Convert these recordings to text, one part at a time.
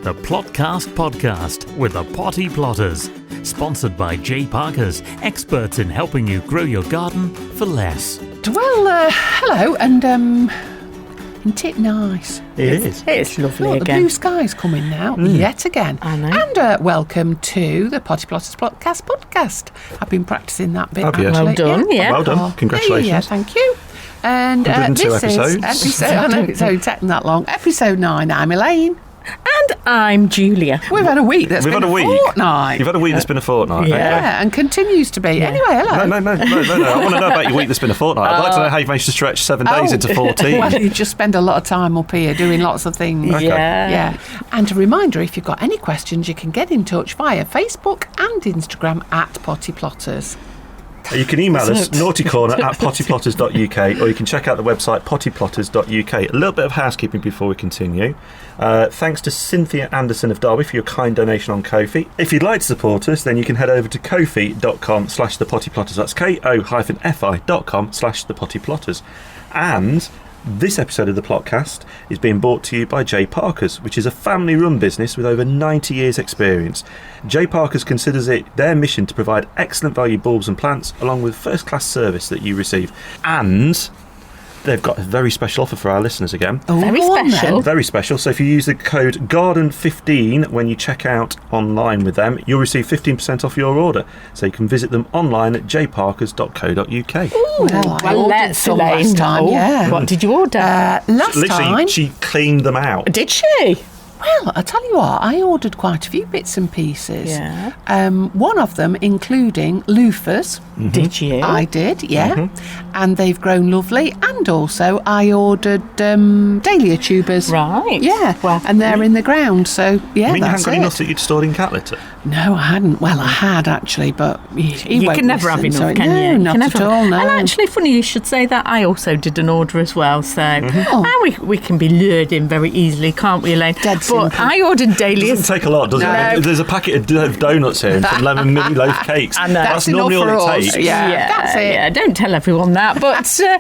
the Plotcast podcast with the Potty Plotters. Sponsored by J. Parker's, experts in helping you grow your garden for less. Well, hello, and isn't it nice? It is. It's lovely Look, again. the blue sky's coming now, yet again. I know. And welcome to the Potty Plotters Plotcast podcast. I've been practising that bit, Have you? actually. Well done, yeah. Well done. Congratulations. Yeah, thank you. And 102 this episodes. is I know it's only taken that long. Episode 9. I'm Elaine. And I'm Julia. We've had a week that's We've been had a week. fortnight. You've had a week that's been a fortnight. Yeah. Okay. Yeah, and continues to be. Yeah. Anyway, hello. No. I want to know about your week that's been a fortnight. I'd like to know how you've managed to stretch 7 days into 14. Well, you just spend a lot of time up here doing lots of things. Okay. Yeah. And a reminder, if you've got any questions, you can get in touch via Facebook and Instagram at Potty Plotters. You can email us, naughtycorner@pottyplotters.uk, or you can check out the website pottyplotters.uk. A little bit of housekeeping before we continue. Thanks to Cynthia Anderson of Derby for your kind donation on Ko-fi. If you'd like to support us, then you can head over to kofi.com/thepottyplotters. That's ko-fi.com/thepottyplotters. And this episode of the Plotcast is being brought to you by J. Parker's, which is a family-run business with over 90 years' experience. J. Parker's considers it their mission to provide excellent value bulbs and plants, along with first-class service that you receive. And they've got a very special offer for our listeners again. Oh, Very go on special. then. Very special. So if you use the code GARDEN15 when you check out online with them, you'll receive 15% off your order. So you can visit them online at jparkers.co.uk. Well, I ordered let's some Elaine last time, know. yeah. What did you order? Last Literally, time, she cleaned them out. Did she? well, I'll tell you what, I ordered quite a few bits and pieces. Yeah. One of them including loofahs. Did you? I did, yeah. And they've grown lovely. And also I ordered dahlia tubers. Right. Yeah. Well, and they're in the ground, so yeah, I mean, you that's haven't got it. enough that you'd stored in cat litter? No, I hadn't. Well, I had actually, but he you won't can never have listen, enough, so can no, you? not can at never. all, no. And actually, funny you should say that. I also did an order as well, so and we can be lured in very easily, can't we, Elaine? Dead simple. But I ordered It dahlias. doesn't take a lot, does No. it? There's a packet of donuts here and some lemon mini loaf cakes. I know. That's That's normally all enough it for us. takes. Yeah, that's it. Yeah, don't tell everyone that. But so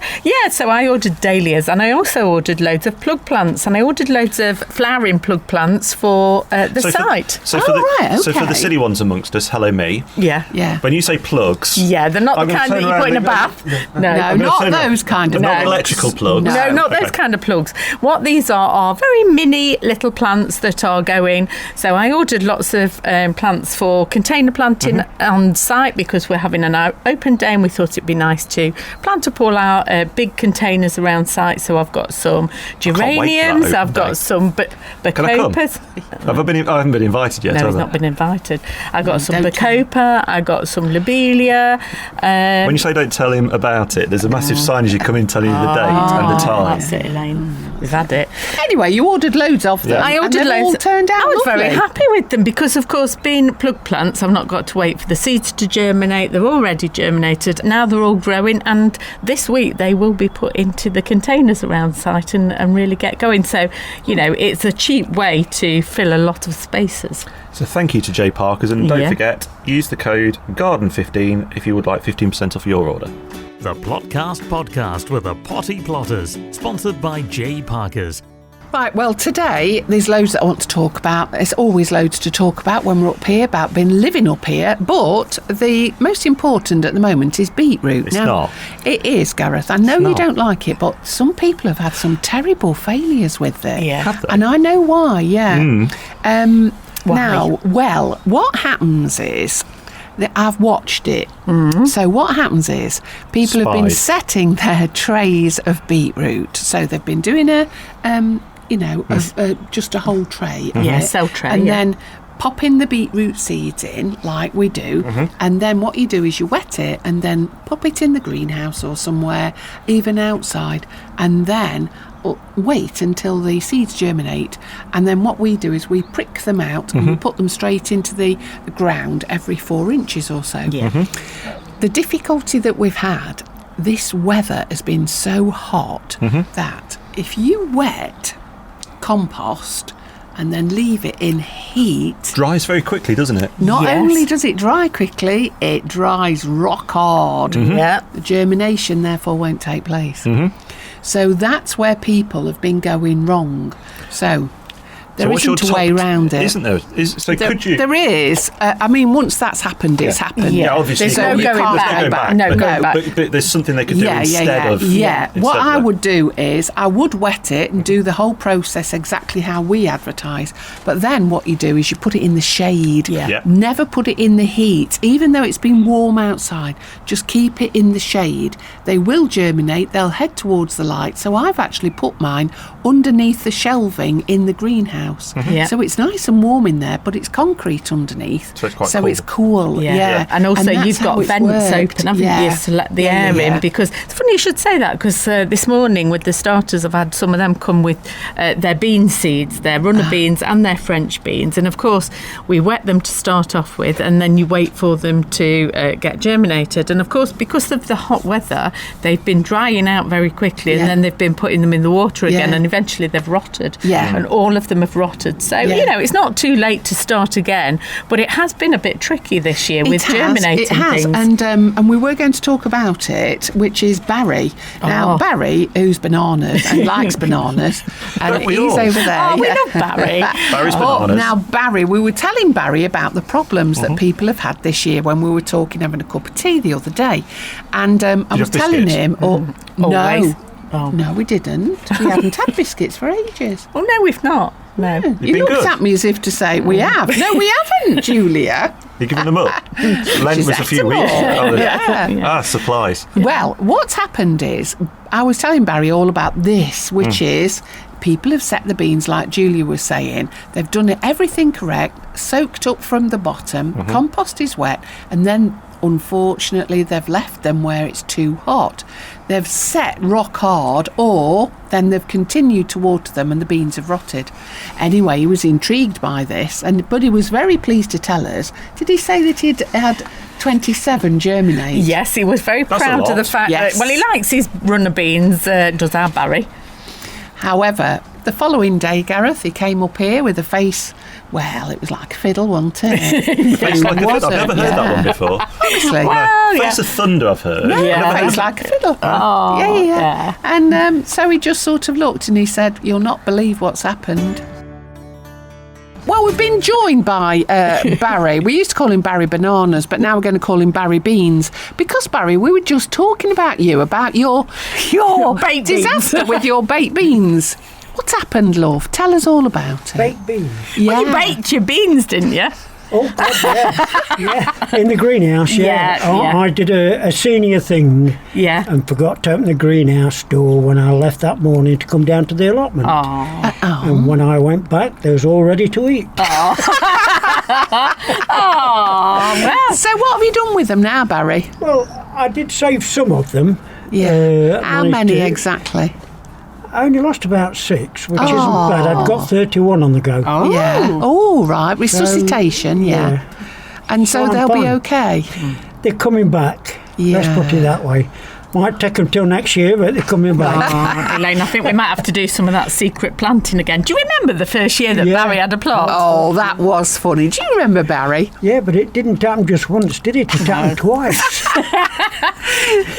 I ordered dahlias, and I also ordered loads of plug plants, and I ordered loads of flowering plug plants for the site. So Oh, for the right, so for the okay. silly ones amongst us, hello me. Yeah. Yeah. When you say plugs, Yeah, they're not I'm the gonna kind that turn you around put in a and- bath. No, gonna not turn around. those kind of not plugs. electrical plugs. No, not those Okay. kind of plugs. What these are very mini little plants that are going. So I ordered lots of plants for container planting on site because we're having an open day and we thought it'd be nice to plant up all our big containers around site. So I've got some wait for that geraniums, open I've got day. some Can I come? bacopers. I haven't been invited yet. No, have he's I? not been invited. I got some don't tell him. bacopa, I got some lobelia. When you say don't tell him about it, there's a massive sign as you come in telling you the date and the time. That's it, Elaine. We've had it. Anyway, you ordered loads of them. Yeah. I and ordered they've loads. all turned out I was lovely. very happy with them because, of course, being plug plants, I've not got to wait for the seeds to germinate. They're already germinated. Now they're all growing, and this week they will be put into the containers around site and really get going. So, it's a cheap way to fill a lot of spaces. So thank you to J. Parker's, and don't Yeah. forget, use the code GARDEN15 if you would like 15% off your order. The Plotcast podcast with the Potty Plotters. Sponsored by J. Parker's. Right, well, today there's loads that I want to talk about. There's always loads to talk about when we're up here, about being living up here. But the most important at the moment is beetroot. It's now, not. It is, Gareth. I know you not. don't like it, but some people have had some terrible failures with it. Yeah. Have they? And I know why, yeah. Why? Now, well, what happens is that I've watched it. So what happens is people have been Spied. setting their trays of beetroot. So they've been doing just a whole tray. of Yeah, it, cell tray, and yeah. then popping the beetroot seeds in like we do, and then what you do is you wet it and then pop it in the greenhouse or somewhere, even outside, and then wait until the seeds germinate, and then what we do is we prick them out and we put them straight into the ground every 4 inches or so. Yeah. The difficulty that we've had, this weather has been so hot that if you wet compost and then leave it in heat, Dries very quickly, doesn't it? not Yes. only does it dry quickly, it dries rock hard. Yeah. The germination therefore won't take place. So that's where people have been going wrong. So There isn't a way around it. Isn't there? Could you? There is. I mean, once that's happened, it's happened. Yeah, obviously. There's So no you going can't back. go back. No, go back. But there's something they could do instead of. Yeah. instead What of I that. would do is I would wet it and do the whole process exactly how we advertise. But then what you do is you put it in the shade. Yeah. Never put it in the heat, even though it's been warm outside. Just keep it in the shade. They will germinate. They'll head towards the light. So I've actually put mine underneath the shelving in the greenhouse. Yeah. So it's nice and warm in there, but it's concrete underneath. So it's quite so cool. it's cool. Yeah. And also that's you've how got it's vents worked. open, haven't you, to let the air in? Because it's funny you should say that, because this morning with the starters, I've had some of them come with their bean seeds, their runner beans and their French beans. And of course, we wet them to start off with, and then you wait for them to get germinated. And of course, because of the hot weather, they've been drying out very quickly, and then they've been putting them in the water again, and eventually they've rotted. Yeah. And all of them have rotted. So, you know, it's not too late to start again, but it has been a bit tricky this year with germinating things. And we were going to talk about it, which is Barry. Now, Barry, who's bananas and likes bananas, and Don't we he's all? over there. Oh, we love Barry. Barry's bananas. Now, Barry, we were telling Barry about the problems that people have had this year when we were talking, having a cup of tea the other day. And I was have telling biscuits? him, Always. no, we didn't. We haven't had biscuits for ages. Oh, no, we've not. No. You been looked good? at me as if to say, we have. No, we haven't, Julia. You're giving them up. Lent She's was a few ate 'em weeks. all. Oh, Yeah. supplies. Well, what's happened is, I was telling Barry all about this, which is people have set the beans like Julia was saying. They've done everything correct, soaked up from the bottom, compost is wet, and then unfortunately they've left them where it's too hot. They've set rock hard, or then they've continued to water them and the beans have rotted. Anyway, he was intrigued by this, but he was very pleased to tell us. Did he say that he'd had 27 germinate? Yes, he was very That's a proud of the lot. fact Yes. that, well, he likes his runner beans, does our Barry. However, the following day, Gareth, he came up here with a face, well, it was like a fiddle, wasn't it? Face like a fiddle. I've never heard that one before. Honestly. Well, yeah. Face of thunder, I've heard. Yeah, face like a fiddle. Yeah. And so he just sort of looked and he said, "You'll not believe what's happened." Well, we've been joined by Barry. We used to call him Barry Bananas, but now we're going to call him Barry Beans. Because, Barry, we were just talking about you, about your baked beans. disaster with your baked beans. What's happened, love? Tell us all about it. Baked beans. Yeah. Well, you baked your beans, didn't you? Oh, God, yeah. In the greenhouse, yeah. Yeah. I did a senior thing Yeah. and forgot to open the greenhouse door when I left that morning to come down to the allotment. Oh. And when I went back, they was all ready to eat. Oh, well. So what have you done with them now, Barry? Well, I did save some of them. Yeah. How managed many to- exactly? I only lost about 6, which isn't bad. I'd got 31 on the go. Yeah. Oh, right. Resuscitation, yeah. And so Fine, they'll be fine. okay. They're coming back. Let's Yeah. put it that way. Might take them till next year, but they're coming back. Oh, Elaine, I think we might have to do some of that secret planting again. Do you remember the first year that Yeah. Barry had a plot? Oh, that was funny. Do you remember, Barry? Yeah, but it didn't happen just once, did it? It happened twice.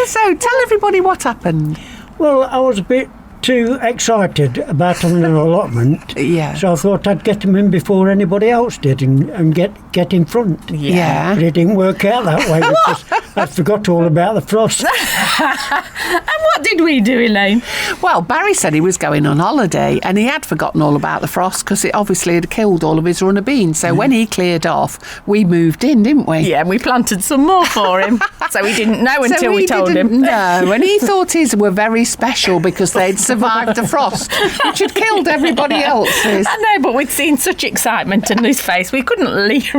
So tell everybody what happened. Well, I was a bit too excited about having an allotment. Yeah. So I thought I'd get them in before anybody else did and get in front. Yeah. But it didn't work out that way because I forgot all about the frost. And what did we do, Elaine? Well, Barry said he was going on holiday and he had forgotten all about the frost because it obviously had killed all of his runner beans. So when he cleared off, we moved in, didn't we? Yeah, we planted some more for him. So he didn't know So until we he told didn't him. know, and he thought his were very special because they'd survived the frost, which had killed everybody else's. I know, but we'd seen such excitement in his face. We couldn't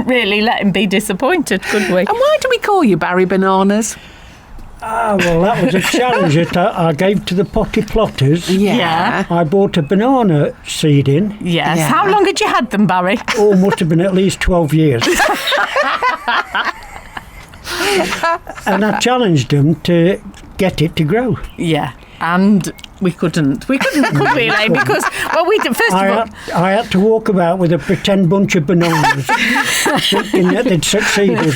really let him be disappointed, could we? And why do we call you Barry Bananas? Ah, well, that was a challenge that I gave to the Potty Plotters. Yeah. I bought a banana seed in. Yes. Yeah. How long had you had them, Barry? Oh, must have been at least 12 years. And I challenged them to get it to grow. Yeah. And we couldn't. We couldn't, could we, Elaine? Because, well, we did, first of all... I had to walk about with a pretend bunch of bananas, thinking that they'd succeeded.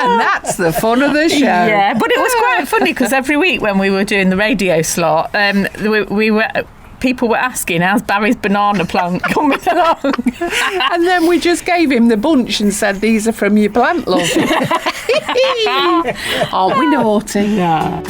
And that's the fun of the show. Yeah, but it was quite funny because every week when we were doing the radio slot, we were people were asking, how's Barry's banana plant coming along? And then we just gave him the bunch and said, these are from your plant, love. Aren't we naughty? Yeah.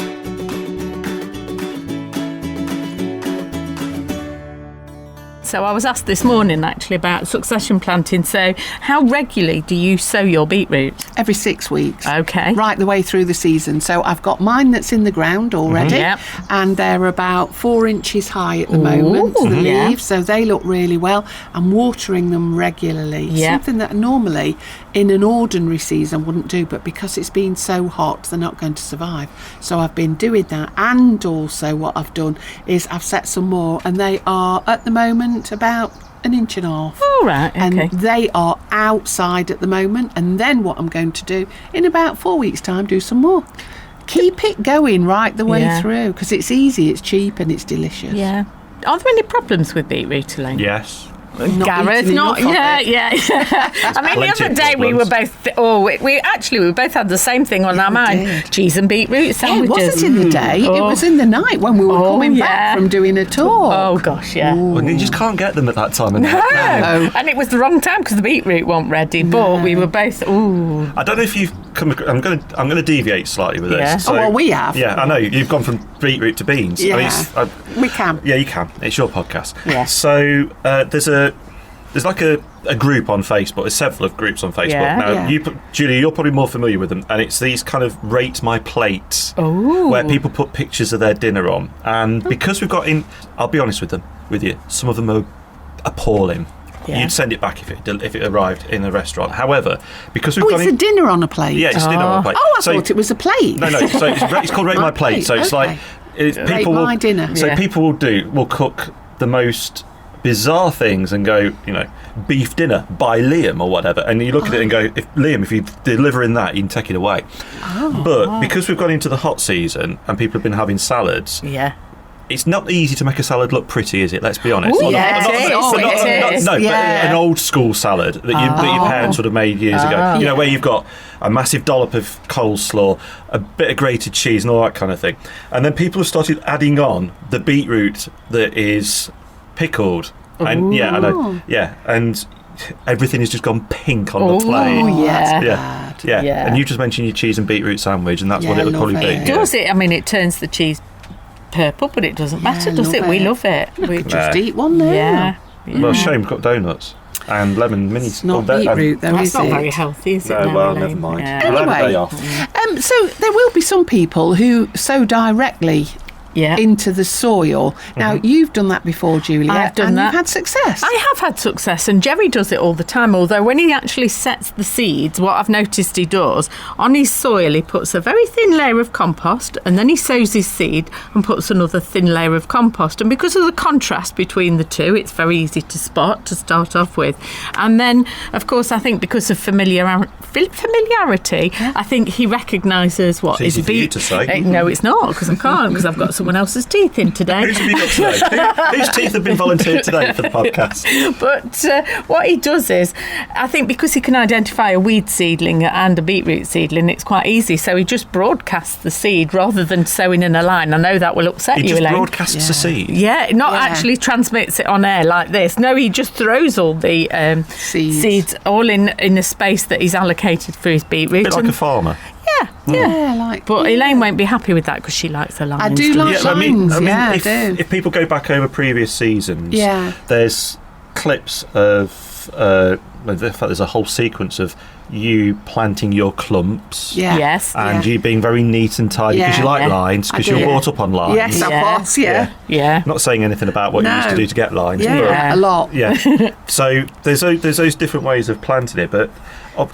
So I was asked this morning actually about succession planting. So how regularly do you sow your beetroot? Every 6 weeks. Okay. Right the way through the season. So I've got mine that's in the ground already. Yep. And they're about 4 inches high at the moment, the yeah. leaves. So they look really well. I'm watering them regularly. Yep. Something that normally in an ordinary season wouldn't do, but because it's been so hot, they're not going to survive. So I've been doing that. And also what I've done is I've set some more, and they are at the moment about 1.5 inches. All right, okay. And they are outside at the moment. And then what I'm going to do in about 4 weeks' time, do some more. Keep it going right the way through, because it's easy, it's cheap, and it's delicious. Yeah. Are there any problems with beetroot, Elaine? Yes. Gareth, not yeah. I mean, the other day we were both. We both had the same thing on our mind: did. cheese and beetroot Yeah, sandwiches. it wasn't in the day; it was in the night when we were coming back from doing a tour. Oh gosh, yeah. Well, you just can't get them at that time of night. No. And it was the wrong time because the beetroot wasn't ready. But we were both. Ooh. I don't know if you've come. I'm going to deviate slightly with this. Yeah. So, well, we have. Yeah, I know you've gone from beetroot to beans. Yeah, I mean, we can. Yeah, you can. It's your podcast. Yeah. So there's like a group on Facebook. There's several groups on Facebook. Yeah. Now, Yeah. Julia, you're probably more familiar with them, and it's these kind of rate my plates, where people put pictures of their dinner on. And because we've got in, I'll be honest with you, some of them are appalling. Yeah. You'd send it back if it arrived in a restaurant. However, because we've Oh, gone it's in, a dinner on a plate. yeah, it's dinner on a plate. Oh, I thought it was a plate. No. So it's called Rate My Plate. So it's Okay. like people Rate will my dinner. So Yeah. people will cook the most bizarre things and go, beef dinner by Liam or whatever, and you look at it and go, if you deliver in that, you can take it away. But because we've gone into the hot season and people have been having salads, Yeah. it's not easy to make a salad look pretty, is it? Let's be honest. Ooh, yeah, it is. No, Yeah. but an old school salad that your parents would have made years ago. Where you've got a massive dollop of coleslaw, a bit of grated cheese, and all that kind of thing. And then people have started adding on the beetroot that is pickled. And I know. Yeah, and everything has just gone pink on the plate. Oh, yeah. Yeah. Yeah. And you just mentioned your cheese and beetroot sandwich, and that's what Yeah, it would probably love be. it. Yeah. Does it? I mean, it turns the cheese purple, but it doesn't matter, does love it? We it. love it. We Just eat one now. Yeah. Well, shame, we've got donuts and lemon minis. It's not beetroot, though, That's is not it? very healthy, is it? No, now, well, Elaine? never mind. Yeah. We'll have a Anyway. day off. So there will be some people who sow directly Yeah. into the soil. Now, you've done that before, Julia. I've done and that. you've had success. I have had success, and Jerry does it all the time, although when he actually sets the seeds, what I've noticed he does, on his soil he puts a very thin layer of compost, and then he sows his seed and puts another thin layer of compost, and because of the contrast between the two, it's very easy to spot to start off with. And then, of course, I think because of familiarity, I think he recognises what It's is easy for you to say. No, it's not, because I can't, because I've got someone else's teeth in today. Who's have you got today? Whose teeth have been volunteered today for the podcast? But what he does is, I think because he can identify a weed seedling and a beetroot seedling, it's quite easy. So he just broadcasts the seed rather than sowing in a line. I know that will upset He you, just Elaine. broadcasts a seed. Yeah, not Yeah. actually transmits it on air like this. No, he just throws all the seeds all in a space that he's allocated for his beetroot. A bit like a farmer. Yeah, like. But Elaine won't be happy with that because she likes the lines. I do like I mean, lines. if, I do. if people go back over previous seasons, Yeah. there's clips of, in fact, there's a whole sequence of you planting your clumps. Yeah. Yes. And Yeah. you being very neat and tidy because Yeah. you like Yeah. lines, because I do. you're brought up on lines. Yes, of Yeah. course, yeah. Yeah. Not saying anything about what you used to No. do to get lines. Yeah, a lot. But, yeah. So there's those different ways of planting it, but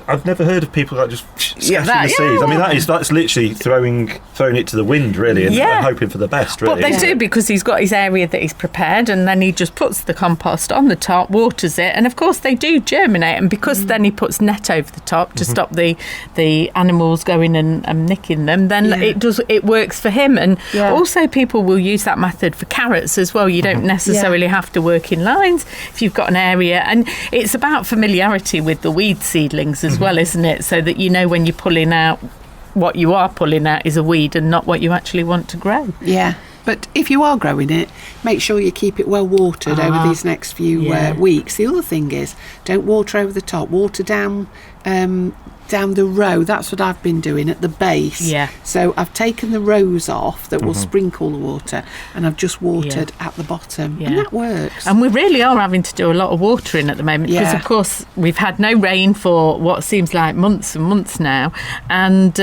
I've never heard of people like just scattering that- the seeds. I mean, that's literally throwing it to the wind, really, and Yeah. hoping for the best, really. But they do, because he's got his area that he's prepared, and then he just puts the compost on the top, waters it, and of course they do germinate. And because then he puts net over the top to stop the animals going and nicking them, then it works for him. And also people will use that method for carrots as well. You don't necessarily have to work in lines if you've got an area, and it's about familiarity with the weed seedlings as well, isn't it? So that you know when you're pulling out, what you are pulling out is a weed and not what you actually want to grow. Yeah. But if you are growing it, make sure you keep it well watered over these next few weeks. The other thing is, don't water over the top. Water down the row. That's what I've been doing at the base. Yeah. So I've taken the rows off that will sprinkle the water, and I've just watered at the bottom, and that works. And we really are having to do a lot of watering at the moment because, of course, we've had no rain for what seems like months and months now, and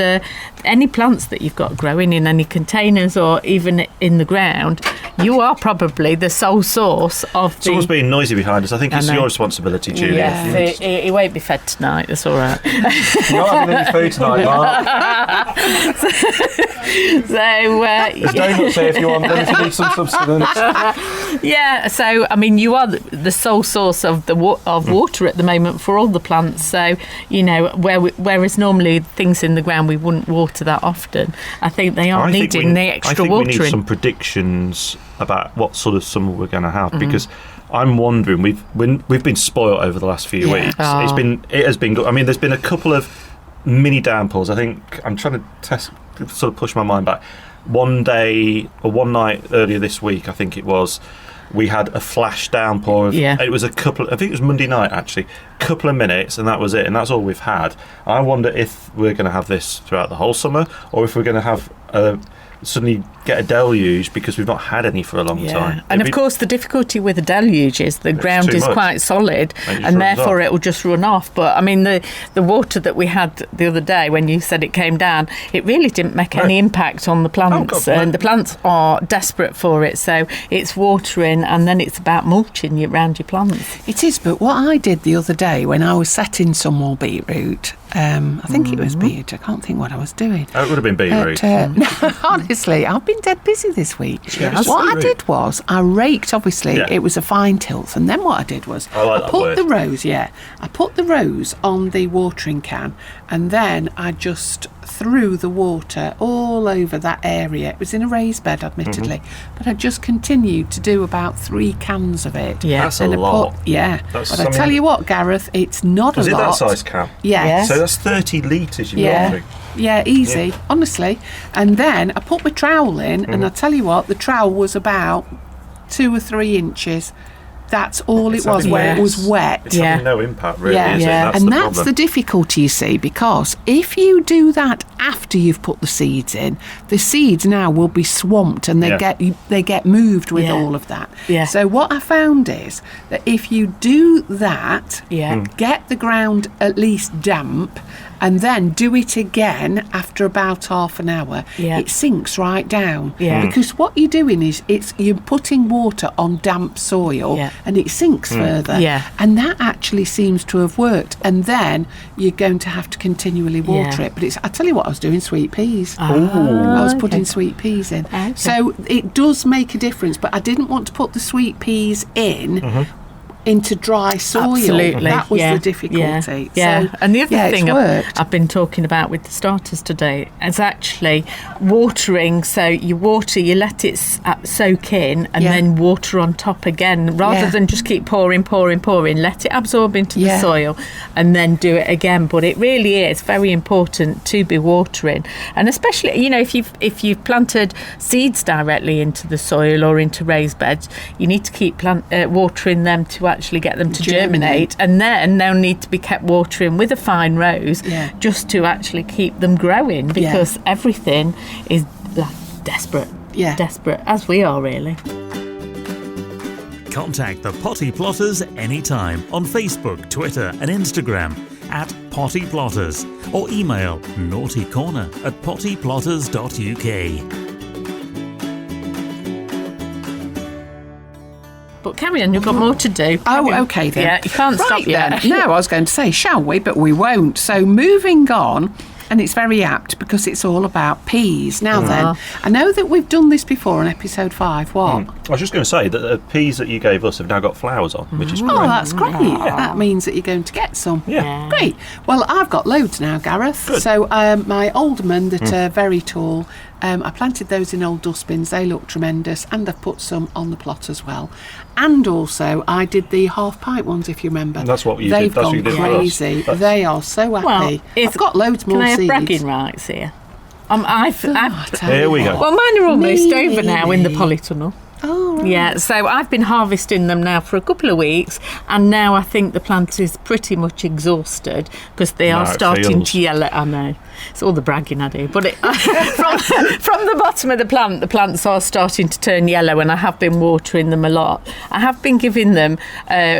any plants that you've got growing in any containers or even in the ground, you are probably the sole source of the... Someone's being noisy behind us. I think it's your responsibility, Julia. Yes, he won't be fed tonight. That's all right. You're not having any food tonight, Mark. So, Don't say if you want, then if you need some substance. yeah, so I mean, you are the sole source of water at the moment for all the plants. So whereas normally things in the ground we wouldn't water that often, I think they are needing the extra watering. We need some predictions about what sort of summer we're going to have because I'm wondering. We've been spoilt over the last few weeks. It has been good. I mean, there's been a couple of mini downpours. I think I'm trying to sort of push my mind back. One night earlier this week, I think it was, we had a flash downpour of, it was I think it was Monday night actually, a couple of minutes, and that was it, and that's all we've had. I wonder if we're going to have this throughout the whole summer, or if we're going to have suddenly get a deluge because we've not had any for a long time. And of course the difficulty with a deluge is the ground is quite solid and therefore it will just run off. But I mean the water that we had the other day when you said it came down, it really didn't make any impact on the plants, and the plants are desperate for it, so it's watering and then it's about mulching around your plants. It is, but what I did the other day when I was setting some more beetroot, I think it was beetroot, I can't think what I was doing. Oh, it would have been beetroot. Honestly, I've been dead busy this week. What I did was I raked, obviously it was a fine tilth, and then what I did was I put the rows on the watering can, and then I just threw the water all over that area. It was in a raised bed, admittedly, but I just continued to do about 3 cans of it. That's a lot. But I tell you what, Gareth, it's not a lot. Was it that size can? Yes. So that's 30 litres you're watering. Yeah, easy, honestly. And then I put my trowel in, and I tell you what, the trowel was about 2 or 3 inches. That's all it was, where it was wet. It's having no impact, really, is it? That's the difficulty, you see, because if you do that after you've put the seeds in, the seeds now will be swamped and they get moved with all of that. So what I found is that if you do that, get the ground at least damp, and then do it again after about half an hour, it sinks right down. Because what you're doing is you're putting water on damp soil and it sinks further. And that actually seems to have worked. And then you're going to have to continually water it. But I tell you what, I was doing sweet peas. I was putting sweet peas in. So it does make a difference, but I didn't want to put the sweet peas in into dry soil. Absolutely. That was the difficulty. So, and the other thing I've been talking about with the starters today is actually watering. So you water, you let it soak in, and then water on top again, rather than just keep pouring. Let it absorb into the soil, and then do it again. But it really is very important to be watering, and especially if you've planted seeds directly into the soil or into raised beds, you need to keep watering them to actually get them to germinate, and then they'll need to be kept watering with a fine rose just to actually keep them growing, because everything is desperate, as we are really. Contact the Potty Plotters anytime on Facebook, Twitter and Instagram at Potty Plotters, or email naughtycorner@pottyplotters.uk. But carry on, you've got more to do. Okay then. Yeah, you can't stop yet. No, I was going to say, shall we? But we won't. So moving on, and it's very apt because it's all about peas. Now then, I know that we've done this before on episode 5. What? I was just going to say that the peas that you gave us have now got flowers on, which is great. Oh, that's great. That means that you're going to get some. Yeah. Great. Well, I've got loads now, Gareth. Good. So my aldermen that are very tall, I planted those in old dustbins. They look tremendous, and I've put some on the plot as well. And also, I did the half-pint ones, if you remember. That's what you They've did. That's gone what you did crazy. for us. They are so happy. I've got loads more Can I have seeds. bragging rights here? Here we go. Well, mine are almost Me. over now in the polytunnel. Oh, right. Yeah, so I've been harvesting them now for a couple of weeks, and now I think the plant is pretty much exhausted because they are it starting feels. to yellow. I know, it's all the bragging I do, but from the bottom of the plants are starting to turn yellow, and I have been watering them a lot. I have been giving them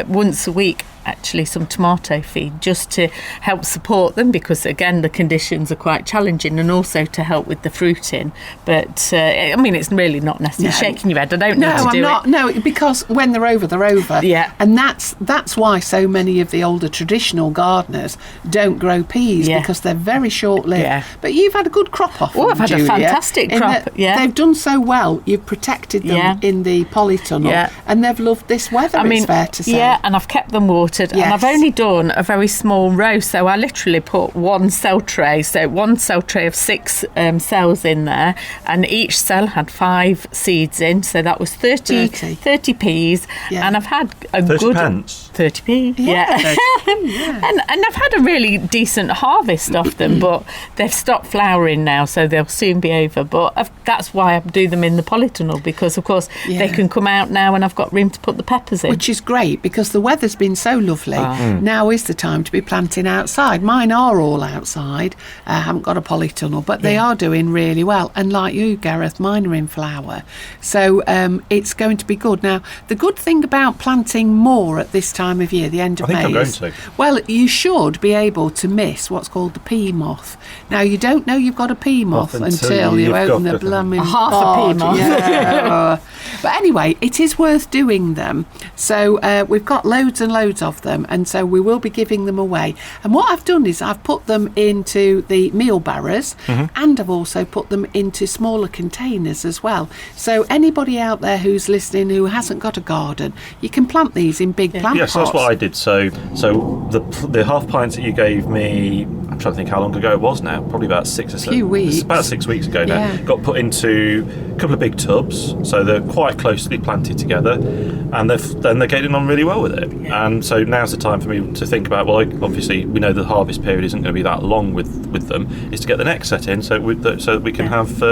once a week, actually, some tomato feed just to help support them, because again the conditions are quite challenging, and also to help with the fruiting. But I mean, it's really not necessary. No. Shaking your head, I don't need to No, do I'm not. it. No, because when they're over, they're over. Yeah. And that's why so many of the older traditional gardeners don't grow peas, Yeah. because they're very short-lived. Yeah. But you've had a good crop off Oh, them, I've had a Julia, fantastic in crop, that yeah. They've done so well. You've protected them Yeah. in the polytunnel. Yeah. And they've loved this weather, it's fair to say. Yeah, and I've kept them watered, and Yes. I've only done a very small row, so I literally put one cell tray of 6 cells in there, and each cell had 5 seeds in, so that was 30 peas. Yeah. And I've had a 30 good pence. 30p, Yeah. and I've had a really decent harvest of them, but they've stopped flowering now, so they'll soon be over. But that's why I do them in the polytunnel, because of course Yeah. they can come out now, and I've got room to put the peppers in. Which is great, because the weather's been so lovely. Now is the time to be planting outside. Mine are all outside. I haven't got a polytunnel, but they are doing really well. And like you, Gareth, mine are in flower. So it's going to be good. Now, the good thing about planting more at this time of year, the end of I think May, I'm going is, to. well, you should be able to miss what's called the pea moth. Now, you don't know you've got a pea moth until you you've open got the the- blooming Half a pod. pea moth. Yeah. But anyway, it is worth doing them. So we've got loads and loads of them, and so we will be giving them away. And what I've done is I've put them into the meal barrows, and I've also put them into smaller containers as well. So anybody out there who's listening who hasn't got a garden, you can plant these in big plant Yes, pots. that's what I did. So the half pints that you gave me, I'm trying to think how long ago it was now. Probably about 6 or 7. Few weeks. It's about 6 weeks ago now. Yeah. Got put into a couple of big tubs, so they're quite closely planted together, and they're getting on really well with it. And so now's the time for me to think about. Well, obviously we know the harvest period isn't going to be that long with them. Is to get the next set in, so that we can have.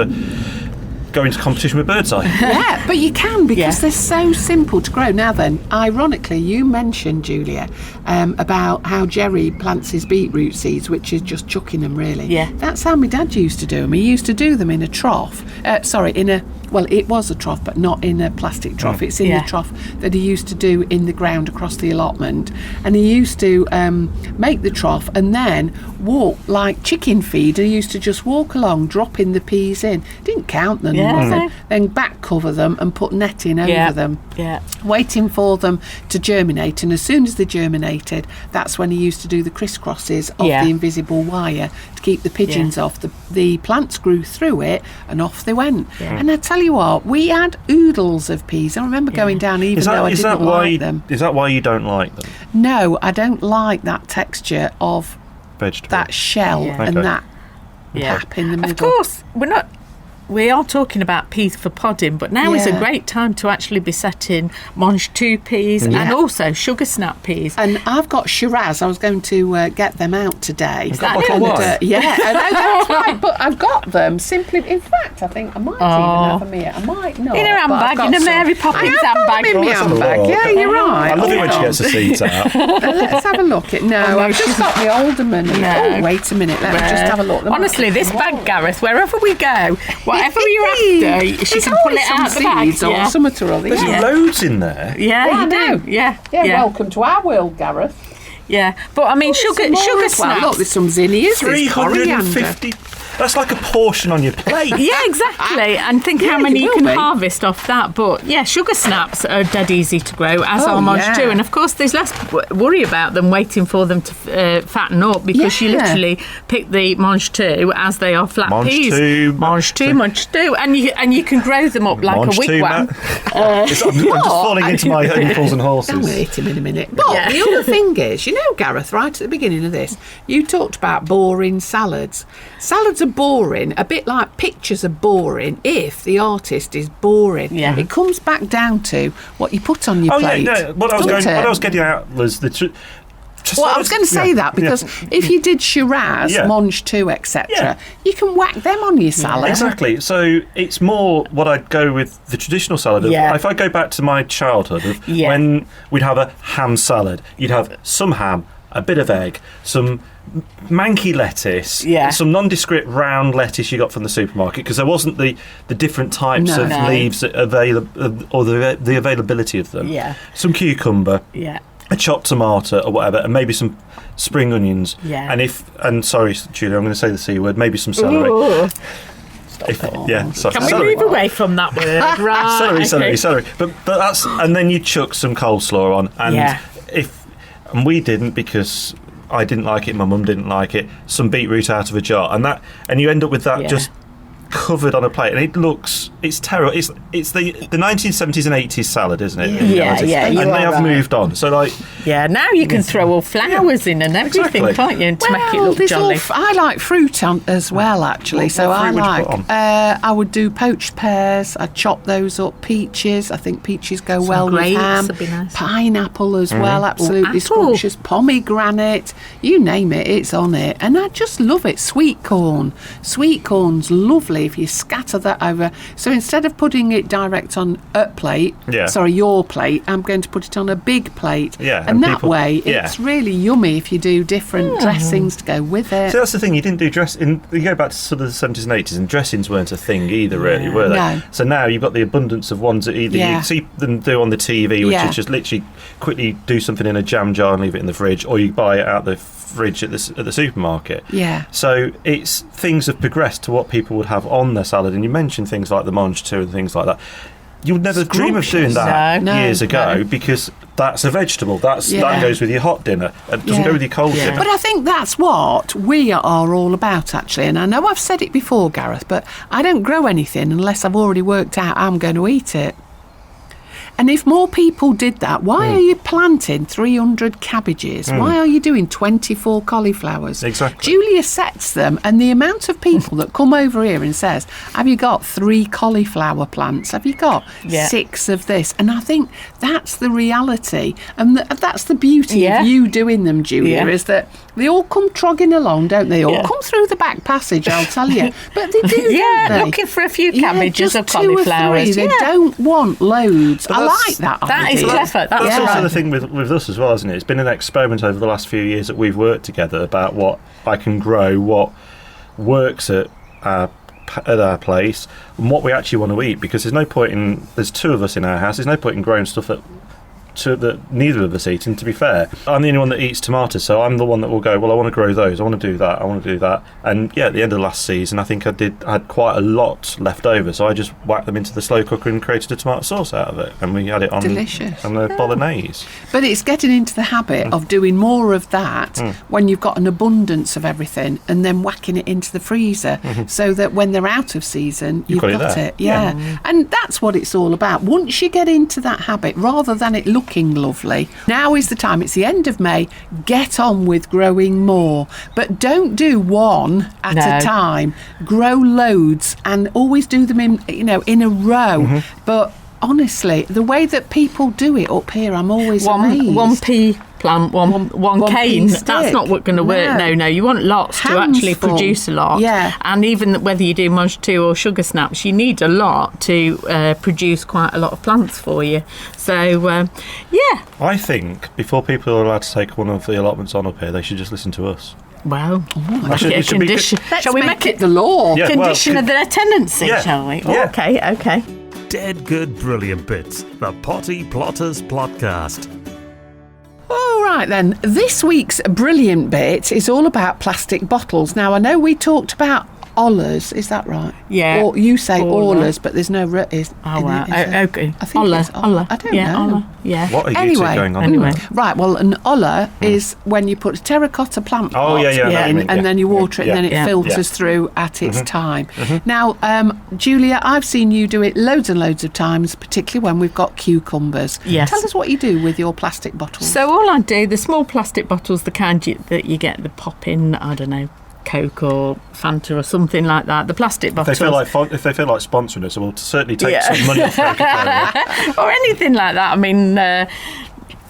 Go into competition with Birdseye. Yeah, but you can, because Yeah. they're so simple to grow. Now then, ironically, you mentioned, Julia, about how Jerry plants his beetroot seeds, which is just chucking them, really. Yeah. That's how my dad used to do them. He used to do them in a trough. Well, it was a trough, but not in a plastic trough. It's in Yeah. the trough that he used to do in the ground across the allotment. And he used to make the trough and then walk like chicken feed. He used to just walk along, dropping the peas in. Didn't count them, Yeah. nothing. Then back cover them and put netting over them. Yeah. Waiting for them to germinate, and as soon as they germinated, that's when he used to do the crisscrosses of Yeah. the invisible wire to keep the pigeons off. The plants grew through it, and off they went. Yeah. And I tell you what, we had oodles of peas. I remember going down, even though I didn't like them. Is that why you don't like them? No, I don't like that texture of Vegetable. that shell Yeah. and Okay. that pap in the middle. Of course, we are talking about peas for podding, but now is a Yeah. great time to actually be setting Mange 2 peas and Yeah. also sugar snap peas. And I've got Shiraz. I was going to get them out today. You've got a bottle of wine? Yeah, I know, that's right. But I've got them simply. In fact, I think I might even have them here. I might not. In her but I've handbag, got in a some. Mary Poppins I have got handbag. them in my Let's have a handbag. look. Yeah, you're right. I love it when Hold she on. gets the seeds out. Let's have a look. No, I've just got the Alderman. No. Oh, wait a minute. Let me just have a look. Honestly, this bag, Gareth, wherever we go, whatever you're after, she There's can pull always it out some the bag. seeds or Yeah, something or other. There's Yeah. loads in there. yeah, I you know. do. Yeah, Yeah, welcome to our world, Gareth. yeah. But I mean, sugar Some more sugar as well. snaps. Look, there's some zinnias. There's coriander. 350. That's like a portion on your plate. Yeah, exactly. And think how Yeah, many you you will can be. harvest off that. But yeah, sugar snaps are dead easy to grow, as Oh, are Mange yeah. too. And of course, there's less worry about them waiting for them to fatten up, because you Yeah. literally pick the Mange 2 as they are flat Mange peas. 2, Mange 2, Mange 2. And you can grow them up like Mange a 2, wigwam. I'm just falling into my Animals and I'll Horses. wait in a minute. But Yeah. the other thing is, you know, Gareth, right at the beginning of this, you talked about boring salads. Salads are boring, a bit like pictures are boring if the artist is boring. Yeah. It comes back down to what you put on your Oh plate. yeah, no. What I doesn't it? was getting at was the Well, I was going to say that because if you did Shiraz, Yeah. Mange 2, etc., Yeah. you can whack them on your salad. Exactly. So it's more what I'd go with the traditional salad. Yeah. If I go back to my childhood, of Yeah. when we'd have a ham salad, you'd have some ham, a bit of egg, some manky lettuce, Yeah. some nondescript round lettuce you got from the supermarket, because there wasn't the different types No. of No. leaves available, or the availability of them. Yeah. Some cucumber, Yeah. a chopped tomato or whatever, and maybe some spring onions. Yeah. And sorry, Julia, I'm going to say the C word, maybe some celery. Ooh. Sorry, Can we celery. move away from that word? Right. Celery. But that's, and then you chuck some coleslaw on, and Yeah. and we didn't, because I didn't like it, my mum didn't like it, some beetroot out of a jar, and you end up with that Yeah. just covered on a plate, and it's terrible. It's the 1970s and 80s salad, isn't it? in Yeah, reality? yeah, and you they are have right. moved on. So like, Yeah, now you can throw all flowers in and everything, Exactly. can't you, to make it look there's jolly. I like fruit as well, actually. What So I fruit would you like. put on? I would do poached pears. I'd chop those up. Peaches. I think peaches go well grapes with ham. would be nice. Pineapple as Mm-hmm. well. Absolutely apple. scrumptious. Pomegranate. You name it, it's on it. And I just love it. Sweet corn. Sweet corn's lovely if you scatter that over. So instead of putting it direct on a plate, Yeah. your plate, I'm going to put it on a big plate. Yeah, And and that people- way, yeah. it's really yummy if you do different dressings to go with it. so that's the thing, you didn't do you go back to sort of the 70s and 80s, and dressings weren't a thing either, really, were they? No. So now you've got the abundance of ones that either Yeah. you see them do on the TV, which Yeah. is just literally quickly do something in a jam jar and leave it in the fridge, or you buy it out the fridge at the supermarket. Yeah. So things have progressed to what people would have on their salad, and you mentioned things like the Mange 2 and things like that. You would never dream of doing that No. years ago, No. because that's a vegetable. That Yeah. goes with your hot dinner. It doesn't Yeah. go with your cold Yeah. dinner. But I think that's what we are all about, actually. And I know I've said it before, Gareth, but I don't grow anything unless I've already worked out I'm going to eat it. And if more people did that, why are you planting 300 cabbages? Why are you doing 24 cauliflowers? Exactly. Julia sets them, and the amount of people that come over here and says, have you got 3 cauliflower plants? Have you got 6 of this? And I think that's the reality. And that's the beauty Yeah. of you doing them, Julia, Yeah. is that they all come trogging along, don't they? All Yeah. come through the back passage, I'll tell you. But they do, Yeah, don't they? looking for a few Yeah, cabbages just or 2 or 3. cauliflowers. They Yeah. don't want loads. But I that's- like that That is idea. clever. That's That's Yeah. also the thing with us as well, isn't it? It's been an experiment over the last few years that we've worked together about what I can grow, what works at our place, and what we actually want to eat. Because there's 2 of us in our house. There's no point in growing stuff that neither of us eat. And to be fair, I'm the only one that eats tomatoes, so I'm the one that will go, well, I want to grow those, I want to do that. And yeah, at the end of the last season, I think I had quite a lot left over, so I just whacked them into the slow cooker and created a tomato sauce out of it, and we had it on Delicious. on the bolognese. But it's getting into the habit of doing more of that when you've got an abundance of everything, and then whacking it into the freezer so that when they're out of season, you've got it got there. it. Yeah. And that's what it's all about. Once you get into that habit, rather than it looking lovely, now is the time. It's the end of May. Get on with growing more. But don't do one at No. a time. Grow loads and always do them in a row. But honestly, the way that people do it up here, I'm always amazed. One pea plant, one one cane. pea That's stick. not going to work. No. You want lots to Hands actually full. produce a lot. Yeah. And even whether you do Mange 2 or sugar snaps, you need a lot to produce quite a lot of plants for you. So, yeah. I think before people are allowed to take one of the allotments on up here, they should just listen to us. Well, Actually, make it a it should be condition. Let's Shall we make make it the law. Yeah, well, condition of their tenancy, Yeah. shall we? Yeah. Okay. Dead good brilliant bits. The Potty Plotters Plotcast. All right then, this week's brilliant bit is all about plastic bottles. Now I know we talked about Ollers, is that right? Yeah. Or you say Oller. Ollers, but there's no is. Oh, wow. Okay. I think Oller. it's Oller. I don't know. Oller. Yeah. What are you Anyway. two going on? Anyway. Right, well, an Oller is when you put a terracotta plant Oh, pot yeah, I know what you in, mean, and yeah. then you water it, Yeah. and then it Yeah. filters Yeah. through at its time. Now, Julia, I've seen you do it loads and loads of times, particularly when we've got cucumbers. Yes. Tell us what you do with your plastic bottles. So all I do, the small plastic bottles, the kind that you get the pop in, I don't know, Coke or Fanta or something like that. The plastic If bottles. they feel like sponsoring us, we'll certainly take Yeah. some money off Coca-Cola. or anything like that. I mean,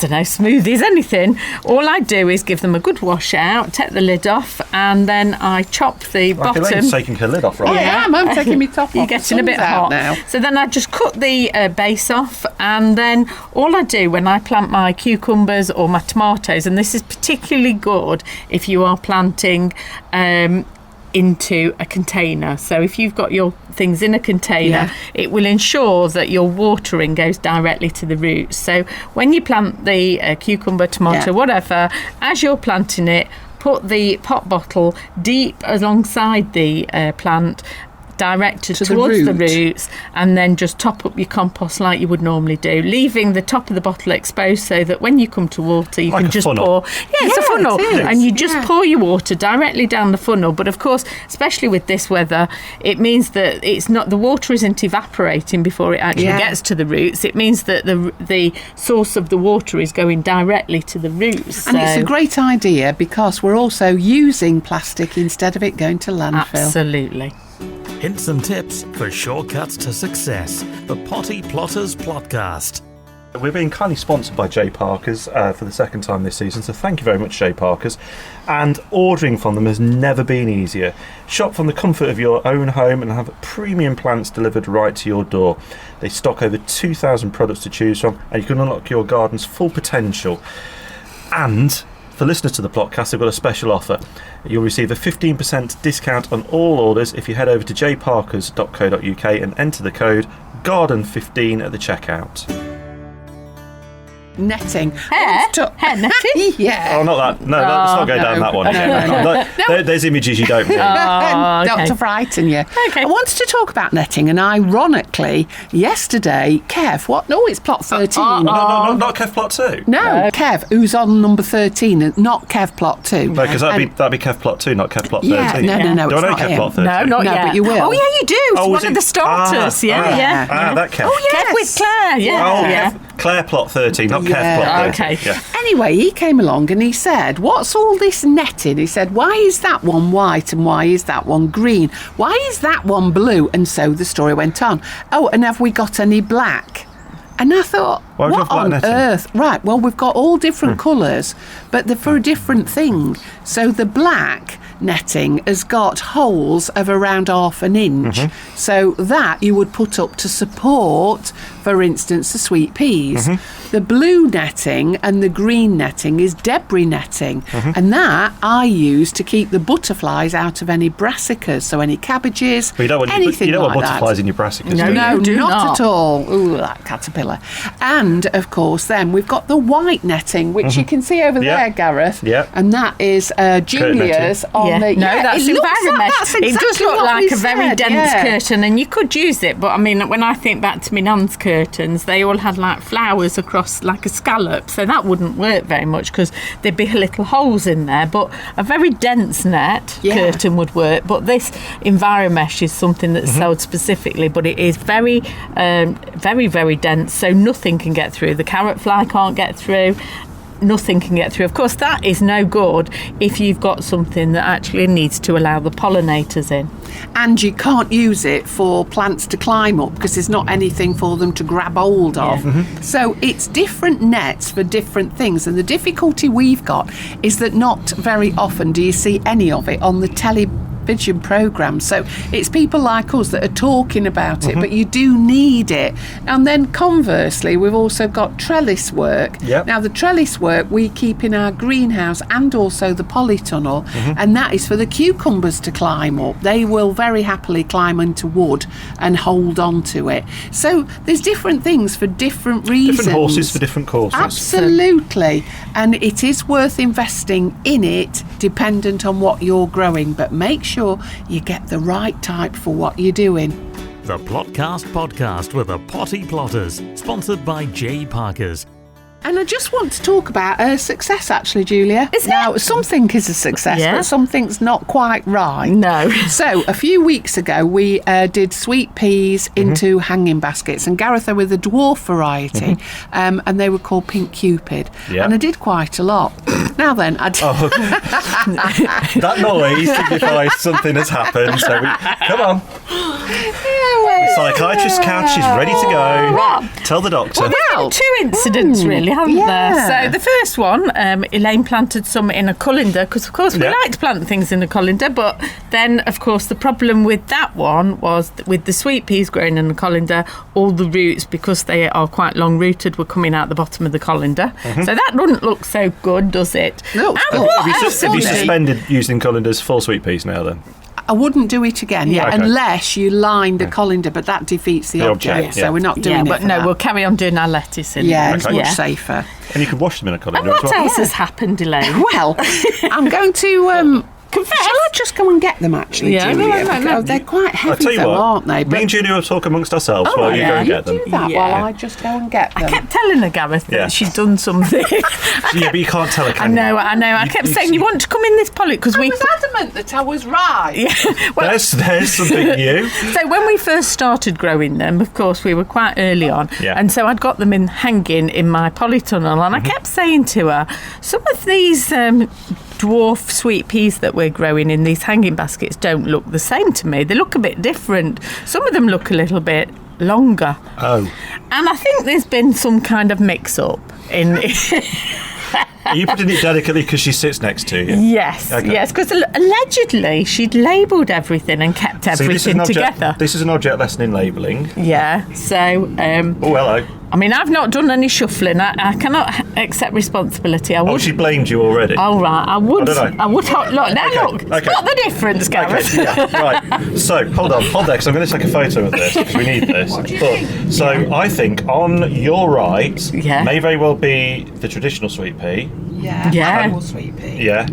don't know, smoothies, anything, all I do is give them a good wash out, take the lid off, and then I chop the bottom. Elaine's taking her lid off, right? I am. I'm taking my top off. You're getting a bit hot now. So then I just cut the base off, and then all I do when I plant my cucumbers or my tomatoes, and this is particularly good if you are planting into a container. So if you've got your things in a container, it will ensure that your watering goes directly to the roots. So when you plant the cucumber, tomato, whatever, as you're planting it, put the pot bottle deep alongside the plant, directed towards the roots, and then just top up your compost like you would normally do, leaving the top of the bottle exposed so that when you come to water you like can just funnel. pour. It's a funnel, and you just Yeah. pour your water directly down the funnel. But of course, especially with this weather, it means that it's not, the water isn't evaporating before it actually gets to the roots. It means that the source of the water is going directly to the roots. And it's a great idea because we're also using plastic instead of it going to landfill. Absolutely. Hints and tips for shortcuts to success. The Potty Plotters Plotcast. We're being kindly sponsored by J. Parker's for the second time this season, so thank you very much, J. Parker's. And ordering from them has never been easier. Shop from the comfort of your own home and have premium plants delivered right to your door. They stock over 2,000 products to choose from, and you can unlock your garden's full potential. And for listeners to the podcast, they've got a special offer. You'll receive a 15% discount on all orders if you head over to jparkers.co.uk and enter the code GARDEN15 at the checkout. Netting. Hair netting? Yeah. Oh, not that. No, let's not go down that one. There's images you don't need. Oh, Not okay. to frighten you. Okay. I wanted to talk about netting, and ironically, yesterday, Kev, what? No, it's plot 13. No, not Kev Plot 2. No, Kev, who's on number 13, and not Kev plot 2. No, because that'd be Kev Plot 2, not Kev Plot 13. Yeah, no, Do I it's know not Kev him. Plot 13? No, not No, yet. but you will. Oh, yeah, you do. It's Oh, one was of it? the starters. Yeah. That Kev. Oh, yes. Kev with Claire. Yeah. Claire Plot 13, not Kev Yeah. Plot 13. Okay. Yeah. Anyway, he came along and he said, what's all this netting? He said, why is that one white and why is that one green? Why is that one blue? And so the story went on. Oh, and have we got any black? And I thought, Why would you what have black on netting? earth? Right, well, we've got all different colours, but they're for a different thing. So the black netting has got holes of around half an inch. So that you would put up to support, for instance, the sweet peas. The blue netting and the green netting is debris netting. And that I use to keep the butterflies out of any brassicas, so any cabbages, But you don't want, anything you don't like want that. butterflies in your brassicas, No, do you? No, You do not not. at all. Ooh, that caterpillar. And, of course, then we've got the white netting, which you can see over Yeah. there, Gareth. Yeah. And that is Julia's on Yeah. the... No, that's it looks environment. like that's It does exactly look what like we a very said, dense yeah. curtain, and you could use it. But I mean, when I think back to my nan's curtains, they all had like flowers across like a scallop, so that wouldn't work very much because there'd be little holes in there. But a very dense net curtain would work. But this Enviromesh is something that's sold specifically, but it is very, very, very dense, so nothing can get through. The carrot fly can't get through. Nothing can get through. Of course, that is no good if you've got something that actually needs to allow the pollinators in. And you can't use it for plants to climb up because there's not anything for them to grab hold of. So it's different nets for different things. And the difficulty we've got is that not very often do you see any of it on the television programmes. So it's people like us that are talking about it, but you do need it. And then conversely, we've also got trellis work. Yep. Now, the trellis work we keep in our greenhouse and also the polytunnel, and that is for the cucumbers to climb up. They will very happily climb into wood and hold on to it. So there's different things for different reasons. Different horses for different courses. Absolutely. And it is worth investing in it dependent on what you're growing, but make sure you get the right type for what you're doing. The Plotcast podcast with the Potty Plotters, sponsored by J. Parker's. And I just want to talk about a success, actually, Julia. Is it? Now, something is a success, Yeah. but something's not quite right. No. So, a few weeks ago, we did sweet peas into hanging baskets, and Gareth are with the dwarf variety, and they were called Pink Cupid. Yeah. And I did quite a lot. Now then, That noise signifies something has happened. So come on. The psychiatrist's couch is ready to go. Tell the doctor. Well, two incidents really, haven't there? So the first one, Elaine planted some in a colander because, of course, we like to plant things in a colander. But then, of course, the problem with that one was that with the sweet peas growing in a colander, all the roots, because they are quite long rooted, were coming out the bottom of the colander. So that doesn't look so good, does it? No. Have you suspended using colanders for sweet peas now then? I wouldn't do it again, Okay. unless you lined the colander, but that defeats the object, so we're not doing it. But for no, that. we'll carry on doing our lettuce in. It's Okay. much safer. And you can wash them in a colander And as what well. else has happened, Elaine? Well, I'm going to. Confess. Shall I just go and get them, actually, Yeah, Julia? no. Because they're quite I'll heavy, tell you though, what, aren't they? me and Julia will talk amongst ourselves while you go and get them. do that Yeah. while I just go and get them. I kept telling her, Gareth, that she'd done something. Yeah, but you can't tell her, I can know. I kept saying, you want to come in this polyp? Because I we... was adamant that I was right. Well, There's something new. so when we first started growing them, of course, we were quite early on. Yeah. And so I'd got them in hanging in my polytunnel. And I kept saying to her, some of these... dwarf sweet peas that we're growing in these hanging baskets don't look the same to me. They look a bit different. Some of them look a little bit longer. Oh. And I think there's been some kind of mix-up in... Are you putting it delicately because she sits next to you? Yes, Okay. yes, because allegedly she'd labelled everything and kept everything together. This is an object lesson in labelling. Yeah, so... Oh, hello. I mean, I've not done any shuffling. I cannot accept responsibility. I would... Oh, she blamed you already. Oh, right. I would... I don't know. I would... Look, now Okay, look. okay. Spot the difference, Gareth. Okay, yeah, right. So, hold there, because I'm going to take a photo of this, because we need this. I think on your right may very well be the traditional sweet pea. Yeah. Apple sweet pea. Yeah.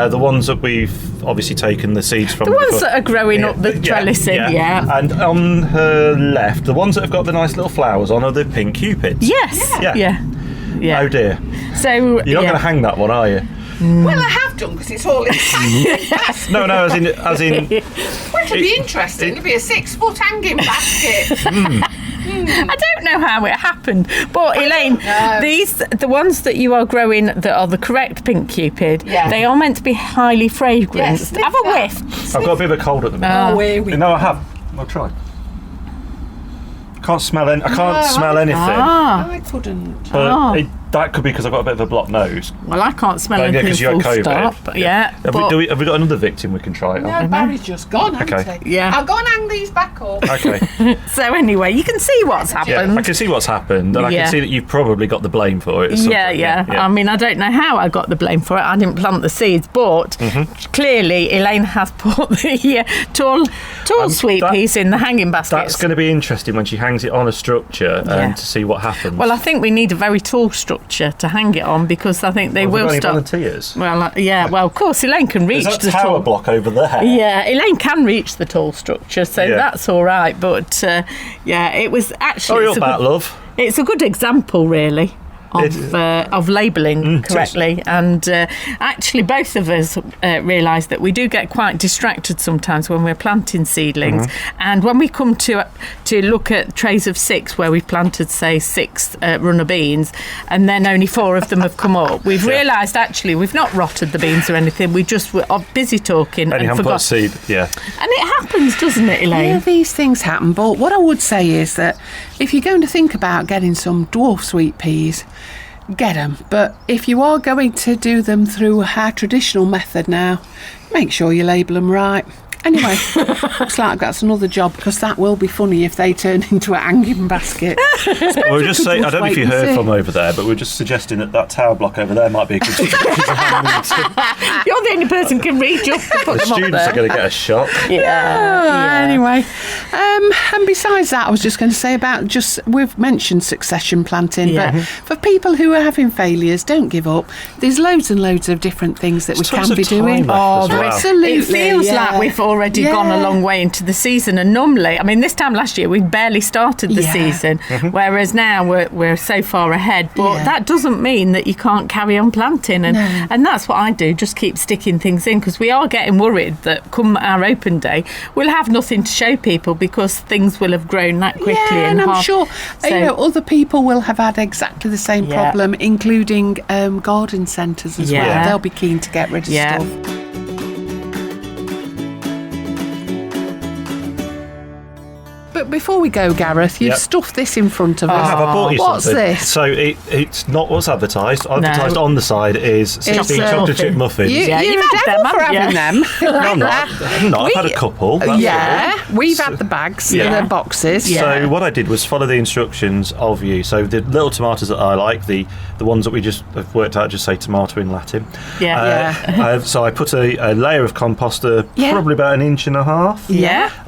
The ones that we've obviously taken the seeds from. The ones that are growing up the trellising, yeah. And on her left, the ones that have got the nice little flowers on are the pink cupids. Yes. Yeah. Yeah. Oh dear. So... You're not going to hang that one, are you? Well, I have done, because it's all in basket. No, as in. Well, it'd be interesting. It'd be a 6-foot hanging basket. I don't know how it happened, but Elaine, the ones that you are growing that are the correct pink cupid, they are meant to be highly fragranced. Yes, Have a whiff. I've got a bit of a cold at the minute. Oh, here we No, I have. I'll try. Can't smell any. I can't smell anything. I couldn't. But that could be because I've got a bit of a blocked nose. Well, I can't smell Yeah, anything 'cause you had full COVID. stop. Yeah. Have we got another victim we can try it on? No, Barry's just gone, hasn't Okay. he? Yeah. I'll go and hang these back up. Okay. So anyway, you can see what's Yeah, happened. I can see what's happened, and I Yeah. can see that you've probably got the blame for it. or something. Yeah. I mean, I don't know how I got the blame for it. I didn't plant the seeds, but clearly Elaine has put the tall sweet peas in the hanging baskets. That's going to be interesting when she hangs it on a structure and to see what happens. Well, I think we need a very tall structure to hang it on because I think they Have we will got any start. volunteers? Well, well, of course, Elaine can reach There's the that tower tall block over there. Yeah, Elaine can reach the tall structure, so that's all right. But it was actually. Hurry up, that love. It's a good example, really. Of labelling correctly, and actually both of us realise that we do get quite distracted sometimes when we're planting seedlings, and when we come to look at trays of 6 where we've planted, say, 6 runner beans, and then only 4 of them have come up, we've realised actually we've not rotted the beans or anything, we just were busy talking And you and haven't put forgot. a seed, And it happens, doesn't it, Elaine? Yeah, these things happen, but what I would say is that if you're going to think about getting some dwarf sweet peas, get them. But if you are going to do them through our traditional method now, make sure you label them right. Anyway, looks like that's another job, because that will be funny if they turn into a hanging basket. We're just saying, I don't know if you wait and heard see. from over there, but we're just suggesting that tower block over there might be a good You're the only person who can reach up and put The them up students there. are going to get a shock. Anyway, and besides that, I was just going to say about we've mentioned succession planting, but for people who are having failures, don't give up. There's loads and loads of different things that There's we tons can of be time doing. left as well. Absolutely. It feels yeah. like we've already gone a long way into the season, and normally, I mean, this time last year we barely started the season, whereas now we're so far ahead. But that doesn't mean that you can't carry on planting, and that's what I do. Just keep sticking things in, because we are getting worried that come our open day we'll have nothing to show people because things will have grown that quickly. Yeah, and I'm sure so, other people will have had exactly the same problem, including garden centres as well. They'll be keen to get rid of stuff. But before we go, Gareth, you've stuffed this in front of us. I bought you What's something. this? So it's not what's advertised. Advertised on the side is 16 chocolate chip muffins. You're a devil for having them. No, I'm not. I've had a couple. That's all. We've had the bags, the boxes. So what I did was follow the instructions of you. So the little tomatoes that I like, the ones that we just have worked out, just say tomato in Latin. So I put a layer of composter, probably about 1.5 inches.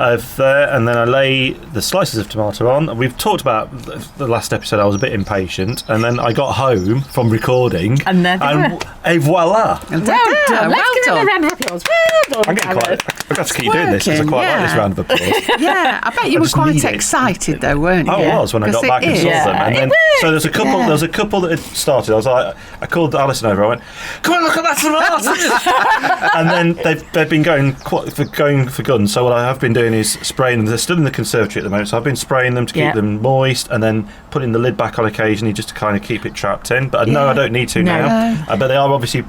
Of there, and then I lay the slices of tomato on. We've talked about the last episode. I was a bit impatient, and then I got home from recording, and voila! Well done. Let's give them a round of applause. Well done, I've got to keep doing this because I quite like this round of applause. I bet you were quite excited though, weren't you? I was when I got back and saw them. And then, so there's a couple that had started. I called Alison over. I went, "Come on, look at that tomato!" And then they've been going for guns. So what I have been doing is spraying them. They're still in the conservatory at the moment, so I've been spraying them to keep them moist, and then putting the lid back on occasionally just to kind of keep it trapped in. But no, I don't need to now. But they are obviously.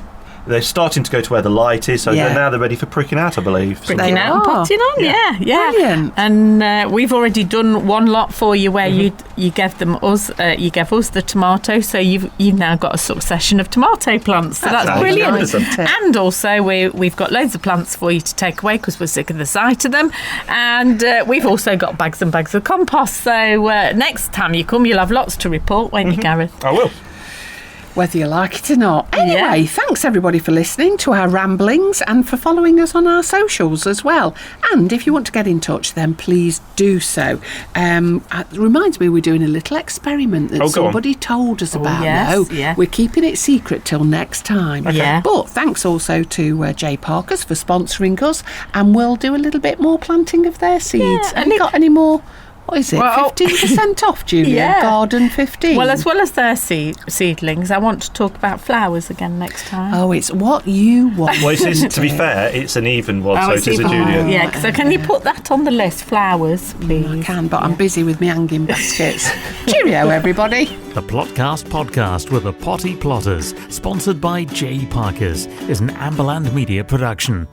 They're starting to go to where the light is, so they're ready for pricking out, I believe. Pricking out and potting on, Brilliant. And we've already done one lot for you where you gave us the tomato, so you've now got a succession of tomato plants. So that's brilliant. Nice, and also we've got loads of plants for you to take away because we're sick of the sight of them. And we've also got bags and bags of compost. So next time you come, you'll have lots to report, won't you, Gareth? I will. Whether you like it or not. Anyway, thanks everybody for listening to our ramblings and for following us on our socials as well. And if you want to get in touch, then please do so. It reminds me we're doing a little experiment that somebody told us about. We're keeping it secret till next time. But thanks also to Jay Parkers for sponsoring us, and we'll do a little bit more planting of their seeds. Have you got any more? What is it? 15% off, Julia? Garden 15. Well, as well as their seedlings, I want to talk about flowers again next time. Oh, it's what you want. Well, to be fair, it's an even one, so it is a Julia. Yeah, so can you put that on the list? Flowers, please. I can, but I'm busy with my hanging baskets. Cheerio, everybody. The Plotcast podcast with the Potty Plotters, sponsored by J. Parkers, is an Amberland Media production.